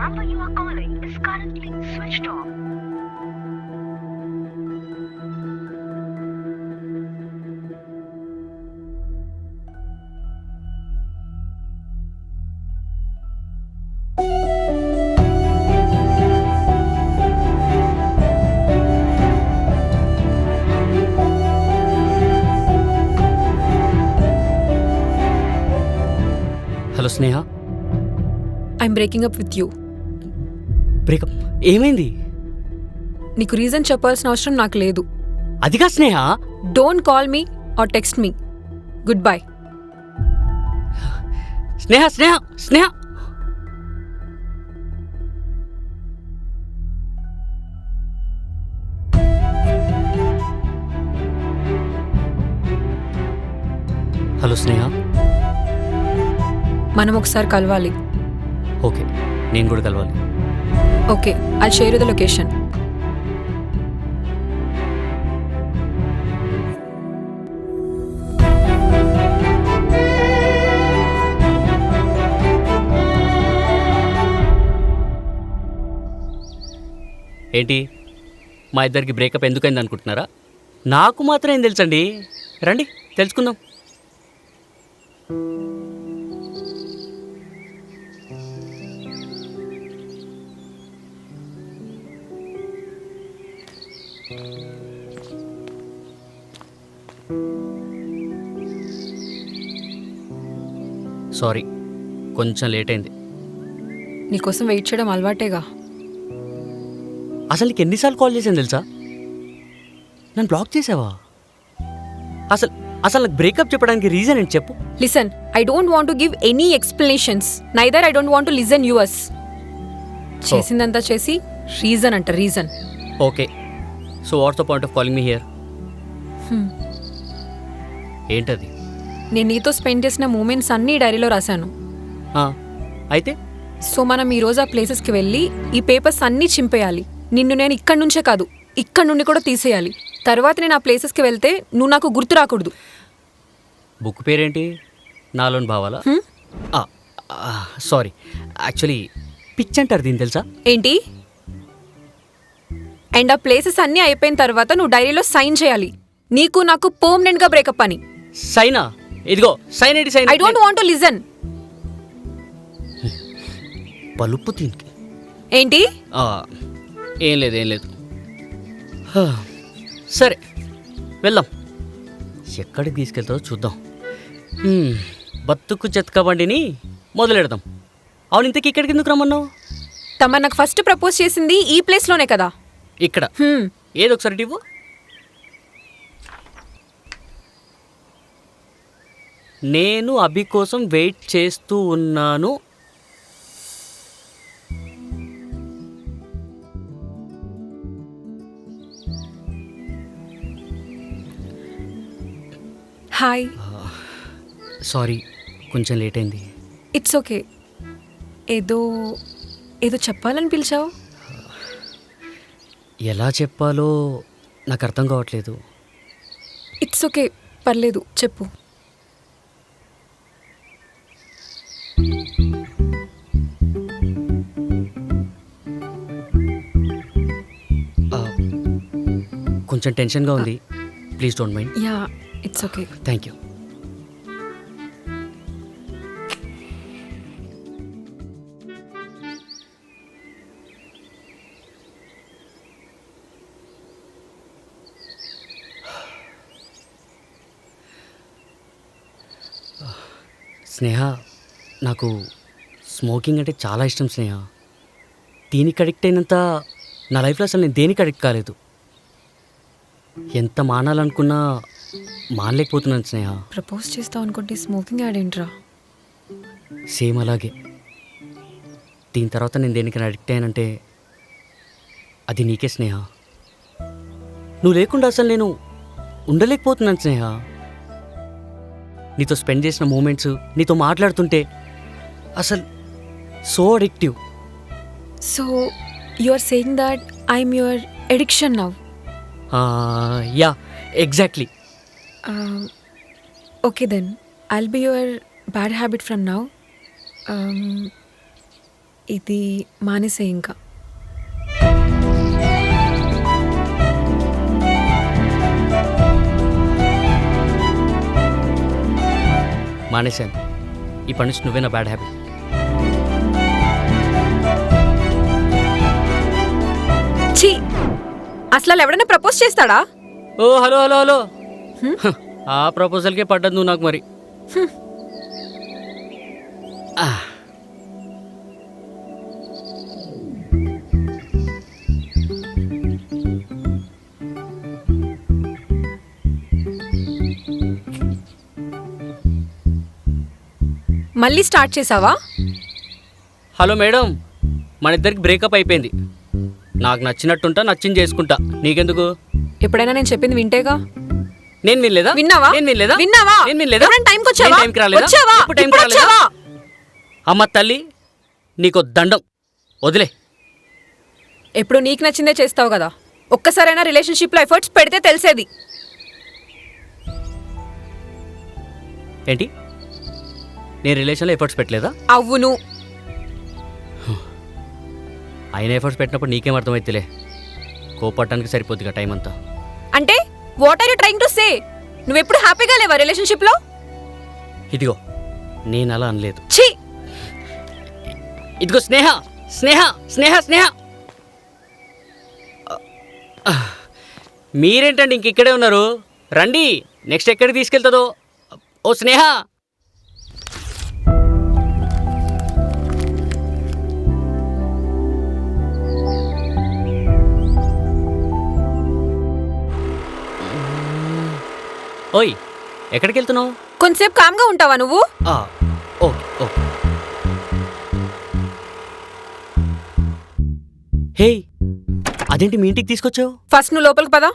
number you are calling is currently switched off. Hello Sneha. I'm breaking up with you. Breakup ఏమైంది? నీకు reason చెప్పాల్సిన అవసరం నాకు లేదు. అదిగా Sneha. Don't call me or text me. Goodbye. Sneha Sneha Sneha. Hello Sneha. మనం ఒకసారి కలవాలి. ఓకే, నేను కూడా కలవాలి. Okay, I'll share you the location. ఏంటి, మా ఇద్దరికి బ్రేకప్ ఎందుకైంది అనుకుంటున్నారా? నాకు మాత్రం ఏం తెలుసండి. రండి తెలుసుకుందాం. సారీ, కొంచెం లేట్ అయింది. నీకోసం వెయిట్ చేయడం అలవాటేగా. అసలు నీకు ఎన్నిసార్లు కాల్ చేశాను తెలుసా? నన్ను బ్లాక్ చేసావా? అసలు అసలు నాకు బ్రేకప్ చెప్పడానికి రీజన్ ఏంటి చెప్పు. Listen, I don't want to give any explanations. Neither I don't want to listen yours. చేసిందంతా చేసి రీజన్ అంట, reason. Okay, so what's the point of calling me here? ఏంటది? నేను నీతో స్పెండ్ చేసిన మూమెంట్స్ అన్నీ డైరీలో రాశాను. అయితే సో మనం ఈరోజు ఆ ప్లేసెస్కి వెళ్ళి ఈ పేపర్స్ అన్నీ చింపేయాలి. నిన్ను నేను ఇక్కడి నుంచే కాదు, ఇక్కడి నుండి కూడా తీసేయాలి. తర్వాత నేను ఆ ప్లేసెస్కి వెళ్తే నువ్వు నాకు గుర్తు రాకూడదు. బుక్ పేరేంటి? నాలోని భావాలా? సారీ, యాక్చువల్లీ పిచ్ అంటారు దీన్ని, తెలుసా? ఏంటి? అండ్ ఆ ప్లేసెస్ అన్నీ అయిపోయిన తర్వాత నువ్వు డైరీలో సైన్ చేయాలి. నీకు నాకు పర్మనెంట్గా బ్రేకప్ అని. సైనా? ఇదిగో సైన్ ఏంటి? Sign. I don't want to listen. పలుపు దీనికి. ఏంటి? ఏం లేదు, ఏం లేదు. సరే వెళ్దాం. ఎక్కడికి తీసుకెళ్తావో చూద్దాం. బతుకు చెత్క బండిని మొదలెడదాం. అవును, ఇంతకీ ఇక్కడికి ఎందుకు రమ్మన్నావు? తమ నాకు ఫస్ట్ ప్రపోజ్ చేసింది ఈ ప్లేస్లోనే కదా. ఇక్కడ ఏదో ఒకసారి ఇవ్వు. నేను అభి కోసం వెయిట్ చేస్తూ ఉన్నాను. హాయ్. సారీ, కొంచెం లేట్ అయింది. It's okay. ఏదో ఏదో చెప్పాలని పిలిచావు. ఎలా చెప్పాలో నాకు అర్థం కావట్లేదు. ఇట్స్ ఓకే, పర్లేదు, చెప్పు. కొంచెం టెన్షన్గా ఉంది. Please don't mind. Yeah, it's okay. Thank you. Sneha, నాకు స్మోకింగ్ అంటే చాలా ఇష్టం స్నేహ. దీనికి అడిక్ట్ అయినంత నా లైఫ్లో అసలు నేను దేనికి అడిక్ట్ కాలేదు. ఎంత మానాలనుకున్నా మానలేకపోతున్నాను స్నేహ. ప్రపోజ్ చేస్తావు అనుకుంటే స్మోకింగ్ యాడ్ ఏంట్రా? సేమ్ అలాగే. దీని తర్వాత నేను దేనికైనా అడిక్ట్ అయ్యానంటే అది నీకే స్నేహ. నువ్వు లేకుండా అసలు నేను ఉండలేకపోతున్నాను స్నేహ. నీతో స్పెండ్ చేసిన మూమెంట్స్, నీతో మాట్లాడుతుంటే అసలు so addictive. So you are saying that I'm your addiction now? Yeah, exactly. Okay then I'll be your bad habit from now. ఇది మానేసే ఇంకా. మానేశాను. ఇప్పటి నుంచి నువ్వే నా బ్యాడ్ హ్యాబిట్. ఛీ, అసలు ఎవడైనా ప్రపోజ్ చేస్తాడా? ఓ హలో హలో హలో, ఆ ప్రపోజల్కే పడ్డది నువ్వు నాకు మరి. మళ్ళీ స్టార్ట్ చేసావా? హలో మేడం, మన ఇద్దరికి బ్రేకప్ అయిపోయింది. నాకు నచ్చినట్టుంటా, నచ్చింది చేసుకుంటా, నీకెందుకు? ఎప్పుడైనా నేను చెప్పింది వింటేగా. నేను వినలేదా? విన్నావా? నేను వినలేదా? విన్నావా? నేను వినలేదా? ఎప్పుడైనా టైంకి వచ్చావా? నేను టైంకి రాలేదా? వచ్చావా? ఎప్పుడు టైంకి ఇప్పుడు రాలేదా? వచ్చావా? అమ్మ తల్లి, నీకు దండం, వదిలే. ఎప్పుడు నీకు నచ్చిందే చేస్తావు కదా. ఒక్కసారైనా రిలేషన్షిప్లో ఎఫర్ట్స్ పెడితే తెలిసేది. ఏంటి, నేను రిలేషన్లో ఎఫర్ట్స్ పెట్టలేదా? అవును. ఆయన ఎఫర్ట్స్ పెట్టినప్పుడు నీకేం అర్థమైతేలే. కోపడటానికి సరిపోద్దిగా టైం అంతా. అంటే what are you trying to say? నువ్వెప్పుడు హ్యాపీగా లేవా రిలేషన్షిప్లో? ఇదిగో, నేను అలా అనలేదు. ఛీ, ఇదిగో స్నేహ, స్నేహ, స్నేహ, స్నేహ. మీరేంటండి ఇంక ఇక్కడే ఉన్నారు? రండి, నెక్స్ట్ ఎక్కడికి తీసుకెళ్తుందో. ఓ స్నేహ. ఓయ్, ఎక్కడికి వెళ్తున్నావు? కొంచెంసేపు కామ్గా ఉంటావా నువ్వు? Okay okay. హే, అదేంటి మీ ఇంటికి తీసుకొచ్చావు? ఫస్ట్ నువ్వు లోపలికి పదా.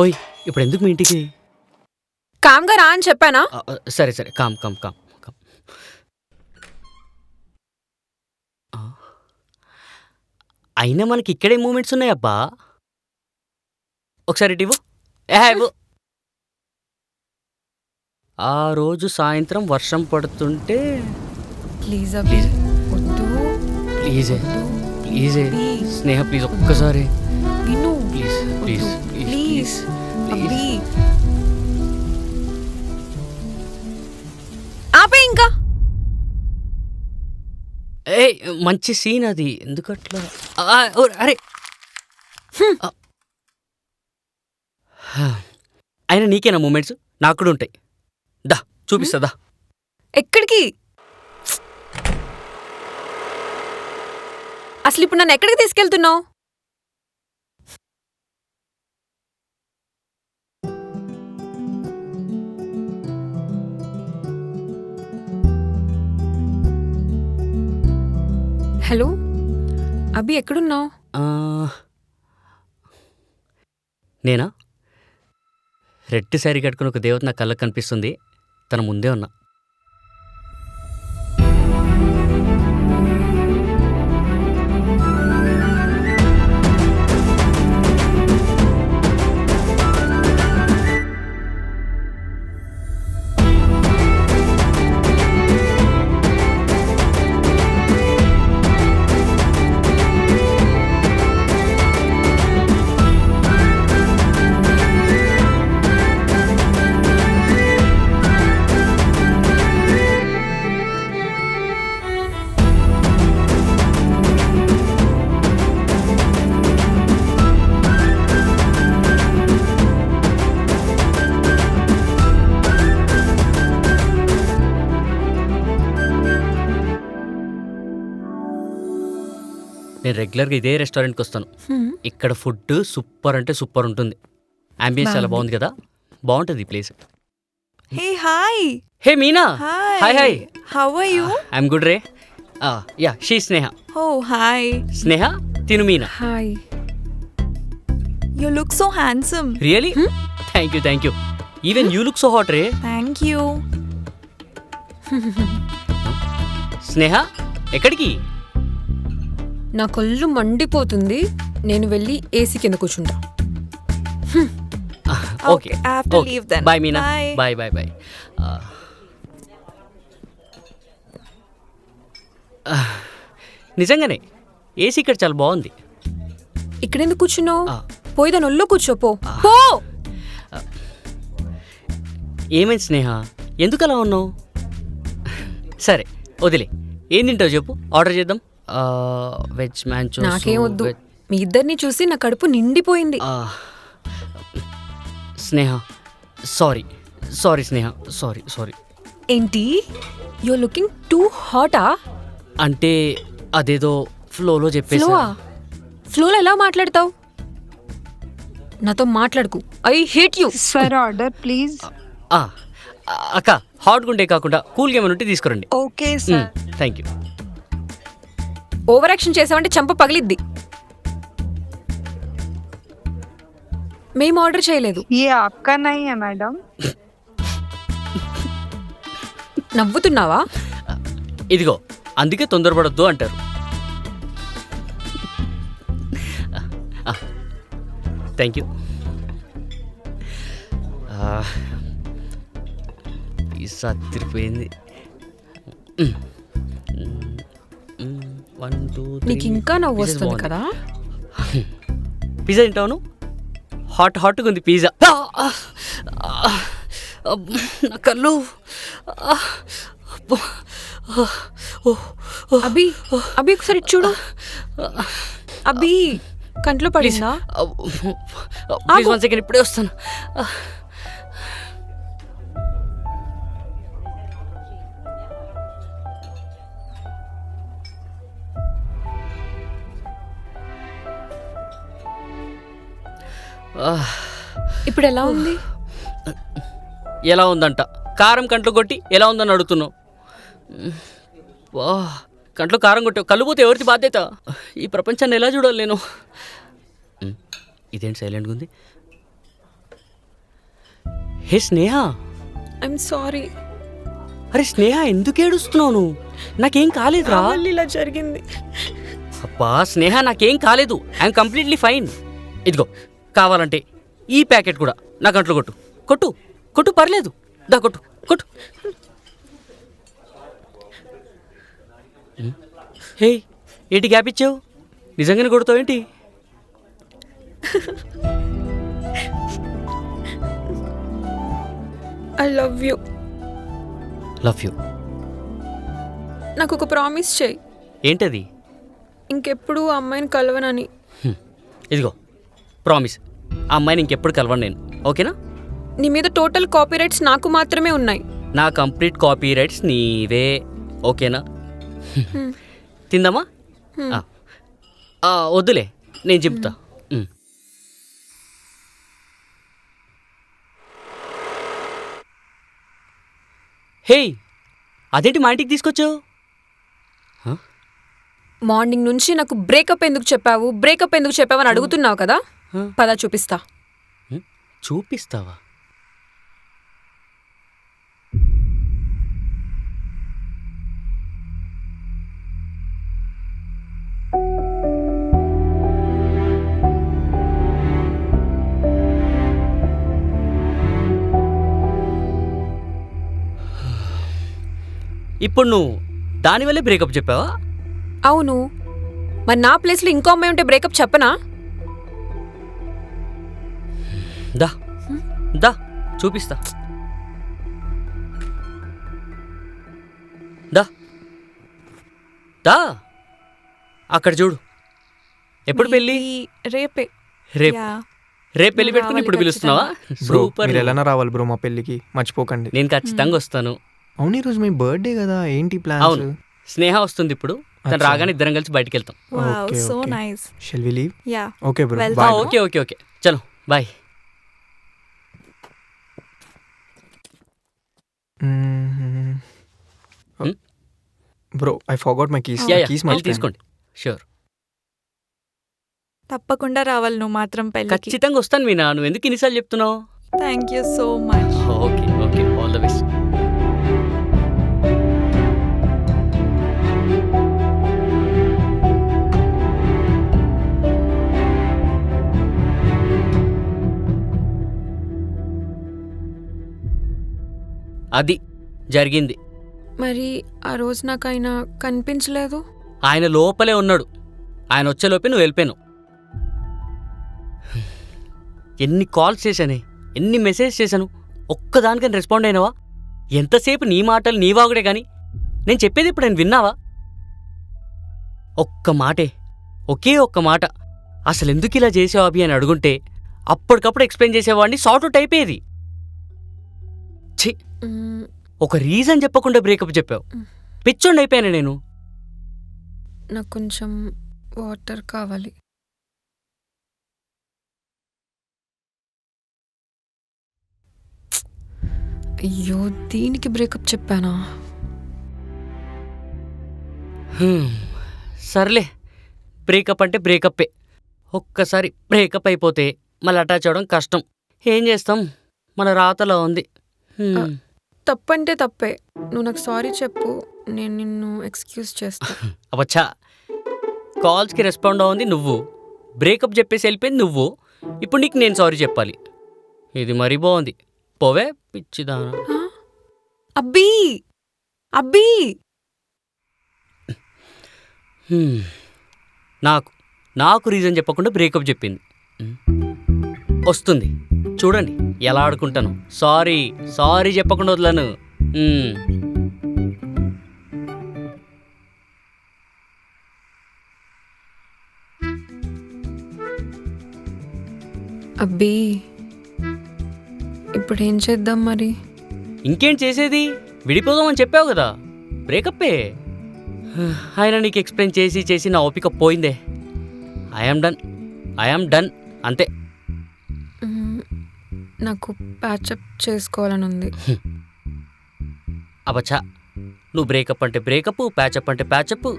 ఓయ్, ఇప్పుడు ఎందుకు మీ ఇంటికి? కామ్గా రా అని చెప్పానా? సరే సరే, కామ్ కామ్ కామ్ కామ్. అయినా మనకి ఇక్కడే మూమెంట్స్ ఉన్నాయి అబ్బా. ఒకసారి ఇటు ఇవ్వు. ఇవ్వు. ఆ రోజు సాయంత్రం వర్షం పడుతుంటే. ప్లీజ్ అభి, వద్దు. ప్లీజే ప్లీజే ప్లీజ్. స్నేహ ప్లీజ్, ఒక్కసారి విను. ప్లీజ్ ప్లీజ్ ప్లీజ్ అభి, ఆపే ఇంకా. ఏ మంచి సీన్ అది, ఎందుకట్లా? అరే, అయినా నీకేనా మూమెంట్స్? నాకు కూడా ఉంటాయి. దా చూపిస్తుందా? ఎక్కడికి? అసలు ఇప్పుడు నన్ను ఎక్కడికి తీసుకెళ్తున్నావు? హలో అభి, ఎక్కడున్నావు? నేనా? రెడ్ శారీ కట్టుకుని ఒక దేవత నా కళ్ళకు కనిపిస్తుంది, తన ముందే ఉన్నా. నేను రెగ్యులర్గా ఇదే రెస్టారెంట్కి వస్తాను. ఇక్కడ ఫుడ్ సూపర్ అంటే సూపర్ ఉంటుంది. అంబియన్స్ చాలా బాగుంది కదా, బాగుంటుంది ఈ place. Hey hi. Hey Meena. Hi hi. How are you? I'm good రే. Yeah she Sneha. Oh hi. Sneha తిను Meena. Hi. You look so handsome. Really? Thank you. Even you look so hot రే. Thank you. స్నేహ ఎక్కడికి? నా కళ్ళు మండిపోతుంది, నేను వెళ్ళి ఏసీ కింద కూర్చుంటా. Okay I have to leave then. Bye Meena. Bye. Bye. నిజంగానే ఏసీ ఇక్కడ చాలా బాగుంది. ఇక్కడెందుకు కూర్చున్నావు? ఆ. పోయి దాని ఒళ్ళో కూర్చో. పో. ఏమైంది స్నేహ, ఎందుకు అలా ఉన్నావు? సరే వదిలే, ఏం తింటావు చెప్పు, ఆర్డర్ చేద్దాం. Veg manchow. నాకేం వద్దు, మీ ఇద్దరిని చూసి నా కడుపు నిండిపోయింది. Sneha sorry Sneha, sorry. ఏంటి, యు ఆర్ లుకింగ్ టూ హాటా? అంటే అదేదో ఫ్లోలో చెప్పేసా. ఫ్లోలో ఎలా మాట్లాడతావు? నాతో మాట్లాడుకు, I hate you. Sir order please. అక్క హాట్ గుంటే కాకుండా కూల్గా ఏమైనా ఉంటే తీసుకురండి. Okay sir. Thank you. Over action చేసావంటే చంప పగిలిద్ది. మేము ఆర్డర్ చేయలేదు. ये आपका नहीं है मैडम. నవ్వుతున్నావా? ఇదిగో అందుకే తొందరపడొద్దు అంటారు. Thank you. పిజ్జా తిరిగిపోయింది. 1 2 3. నీకు ఇంకా నవ్వు వస్తుంది కదా. పిజ్జా తింటావును? హాట్గా ఉంది పిజ్జా. నా కళ్ళు. అభి ఒకసారి చూడు. అభి కంట్లో పడిందా? ప్లీజ్ 1 సెకండ్, ఇప్పుడే వస్తాను. ఇప్పుడు ఎలా ఉంది? ఎలా ఉందంట, కారం కంట్లో కొట్టి ఎలా ఉందని అడుగుతున్నావు. కంట్లో కారం కొట్టావు, కళ్ళు పోతే ఎవరిది బాధ్యత? ఈ ప్రపంచాన్ని ఎలా చూడాలి నేను? ఇదేంటి సైలెంట్గా ఉంది? హే స్నేహ. I'm sorry. అరే స్నేహ, ఎందుకు ఏడుస్తున్నావు నువ్వు? నాకేం కాలేదురా. ఇలా జరిగింది. అబ్బా స్నేహ, నాకేం కాలేదు, ఐఎమ్ కంప్లీట్లీ ఫైన్. ఇదిగో కావాలంటే ఈ ప్యాకెట్ కూడా నా కంట్లో కొట్టు పర్లేదు. దా కొట్టు. హే ఏంటి గ్యాప్ ఇచ్చావు? నిజంగానే కొడతావు ఏంటి? I love you. నాకు ఒక ప్రామిస్ చేయి. ఏంటది? ఇంకెప్పుడు ఆ అమ్మాయిని కలవనని. ఇదిగో ప్రామిస్, ఆ అమ్మాయిని ఇంకెప్పుడు కలవను నేను, ఓకేనా? నీ మీద టోటల్ కాపీరైట్స్ నాకు మాత్రమే ఉన్నాయి. నా కంప్లీట్ కాపీ రైట్స్ నీవే, ఓకేనా? తిందామా? వద్దులే, నేను చెప్తా. హే అదేంటి మా ఇంటికి తీసుకొచ్చావు? మార్నింగ్ నుంచి నాకు బ్రేకప్ ఎందుకు చెప్పావు అని అడుగుతున్నావు కదా. పద చూపిస్తా. చూపిస్తావా? ఇప్పుడు నువ్వు దానివల్లే బ్రేకప్ చెప్పావా? అవును, మరి నా ప్లేస్లో ఇంకో అమ్మాయి ఉంటే బ్రేకప్ చెప్పనా? దా చూపిస్తా. దా అక్కడ చూడు. ఎప్పుడు పెళ్ళి? రేపే. రేపు పెళ్లి పెట్టుకుని ఇప్పుడు పిలుస్తున్నావా? సూపర్. మీరు ఎలా రావాలి బ్రో మా పెళ్ళికి, మర్చిపోకండి. నేను ఖచ్చితంగా వస్తాను. అవును, ఈరోజు మీ బర్త్డే కదా, ఏంటి ప్లాన్? అవును, స్నేహ వస్తుంది ఇప్పుడు, తను అచ్చా. రాగానే ఇద్దరం కలిసి బయటికి వెళ్తాం. Wow, Okay, so okay. nice. Shall we leave? Yeah. Okay bro, Well bye. done. Okay okay okay చలో bye. Bro I forgot my keys. Yeah keys వెళ్ళి తీసుకోండి. షూర్, తప్పకుండా రావాలి నువ్వు మాత్రం పెళ్ళికి. ఖచ్చితంగా వస్తాను మీనా. నువ్వు ఎందుకు ఇన్నిసార్లు చెప్తున్నావు? Thank you so much. Okay okay, all the best. అది జరిగింది. మరి ఆ రోజు నాకు ఆయన కనిపించలేదు. ఆయన లోపలే ఉన్నాడు. ఆయన వచ్చేలోపే నువ్వు వెళ్ళిపోయాను. ఎన్ని కాల్స్ చేశానే, ఎన్ని మెసేజ్ చేశాను, ఒక్కదానికని రెస్పాండ్ అయినావా? ఎంతసేపు నీ మాటలు నీ వాగుడే కానీ నేను చెప్పేది ఇప్పుడు నేను విన్నావా? ఒక్క మాటే, ఒకే ఒక్క మాట, అసలు ఎందుకు ఇలా చేసావు అభి అని అడుగుంటే అప్పటికప్పుడు ఎక్స్ప్లెయిన్ చేసేవాడిని, సార్ట్ అవుట్ అయిపోయేది. ఛీ, మ్మ్, ఒక రీజన్ చెప్పకుండా బ్రేకప్ చెప్పావు. పిచ్చోండి అయిపోయాను నేను. నాకు కొంచెం వాటర్ కావాలి. అయ్యో, దీనికి బ్రేకప్ చెప్పానా? సర్లే, బ్రేకప్ అంటే బ్రేకప్పే. ఒక్కసారి బ్రేకప్ అయిపోతే మళ్ళీ అటాచ్ అవ్వడం కష్టం. ఏం చేస్తాం, మన రాతలో ఉంది. తప్పంటే తప్పే. నువ్వు నాకు సారీ చెప్పు, నేను నిన్ను ఎక్స్క్యూజ్ చేస్తా. అవచ్చా, కాల్స్కి రెస్పాండ్ అవ్వంది నువ్వు, బ్రేకప్ చెప్పేసి వెళ్ళిపోయింది నువ్వు, ఇప్పుడు నీకు నేను సారీ చెప్పాలి. ఇది మరీ బాగుంది. పోవే పిచ్చిదానా. ఆ? అబ్బీ అబ్బీ నాకు రీజన్ చెప్పకుండా బ్రేకప్ చెప్పింది. వస్తుంది చూడండి ఎలా ఆడుకుంటాను. సారీ చెప్పకుండా వదలను. అబ్బీ, ఇప్పుడు ఏం చేద్దాం మరి? ఇంకేం చేసేది, విడిపోదామని చెప్పావు కదా, బ్రేకప్పే. ఆయన నీకు ఎక్స్ప్లెయిన్ చేసి నా ఓపిక పోయిందే. ఐఎమ్ డన్ అంతే. నాకు ప్యాచప్ చేసుకోవాలని ఉంది. అబచ్చా, నువ్వు బ్రేకప్ అంటే బ్రేకప్, ప్యాచప్ అంటే ప్యాచప్.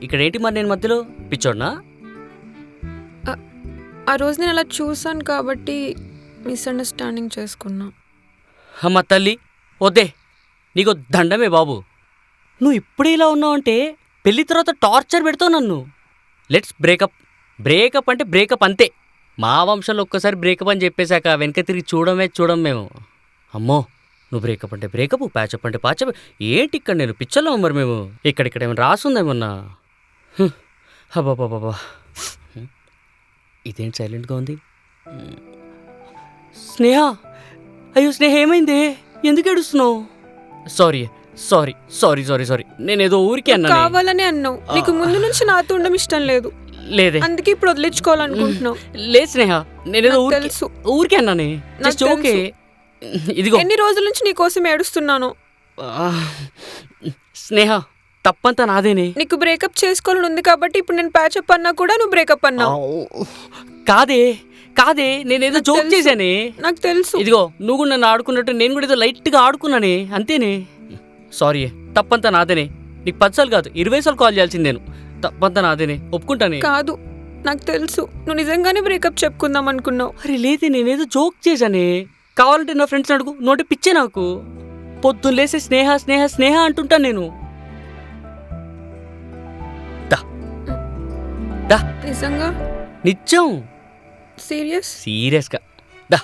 ఇక్కడేంటి మరి నేను మధ్యలో పిచ్చోడ్నా? ఆ రోజు నేను అలా చూసాను కాబట్టి మిస్అండర్స్టాండింగ్ చేసుకున్నా. అమ్మ తల్లి, వద్దే, నీకు దండమే బాబు. నువ్వు ఇప్పుడే ఇలా ఉన్నావంటే పెళ్లి తర్వాత టార్చర్ పెడతావు నన్ను. లెట్స్ బ్రేకప్ అంటే బ్రేకప్ అంతే. మా వంశంలో ఒక్కసారి బ్రేకప్ అని చెప్పేశాక వెనక తిరిగి చూడం మేము. అమ్మో, నువ్వు బ్రేకప్ అంటే బ్రేకప్, ప్యాచప్ అంటే ప్యాచప్. ఏంటి ఇక్కడ నేను పిచ్చలో మరి మేము ఇక్కడ ఏమైనా రాసుందేమన్నా? అబ్బాబాబా, ఇదేంటి సైలెంట్గా ఉంది? స్నేహ, అయ్యో స్నేహ, ఏమైంది? ఎందుకు ఏడుస్తున్నావు? సారీ, నేనేదో ఊరికే అన్నా. కావాలని అన్నావు. నీకు ముందు నుంచి నాతో ఉండడం ఇష్టం లేదు. లేదే, అందుకే ఇప్పుడు వదిలించుకోవాలనుకుంటున్నావు. లేదు స్నేహ, నేనేదో నాకు తెలుసు. ఊరికే అన్నానే. జస్ట్ నాకు ఓకే. ఇదిగో ఎన్ని రోజుల నుంచి నీ కోసం ఏడుస్తున్నాను. స్నేహ, తప్పంతా నాదేనే. నీకు బ్రేకప్ చేసుకోవాలని ఉంది కాబట్టి ఇప్పుడు నేను ప్యాచప్ అన్నా కూడా నువ్వు బ్రేకప్ అన్నావు. కాదే, నేనేదో నాకు జోక్ తెలుసు. చేశానే. నాకు తెలుసు. ఇదిగో, నువ్వు కూడా నన్ను ఆడుకున్నట్టు నేను కూడా ఏదో లైట్గా ఆడుకున్నానే, అంతేనే. సారీ, తప్పంతా నాదేనే. నీకు 10 సార్లు కాదు 20 సార్లు కాల్ చేయాల్సింది నేను. తప్పంతా నాదేనే, ఒప్పుకుంటానే. కాదు, నాకు తెలుసు నువ్వు నిజంగానే బ్రేకప్ చెప్పుకుందాం అనుకున్నావు. అరే లేదే, నేనేదో జోక్ చేశానే. కావాలంటే నా ఫ్రెండ్స్ అడుగు, నోటి పిచ్చే నాకు. పొద్దున్న లేసి స్నేహ అంటుంటాను నేను. దా నిజంగా? నిజం, సీరియస్గా దా.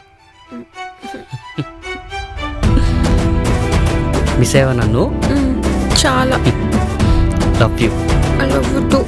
మిస్ అయ్యావా నన్ను? చాలా. Love you. I love you two.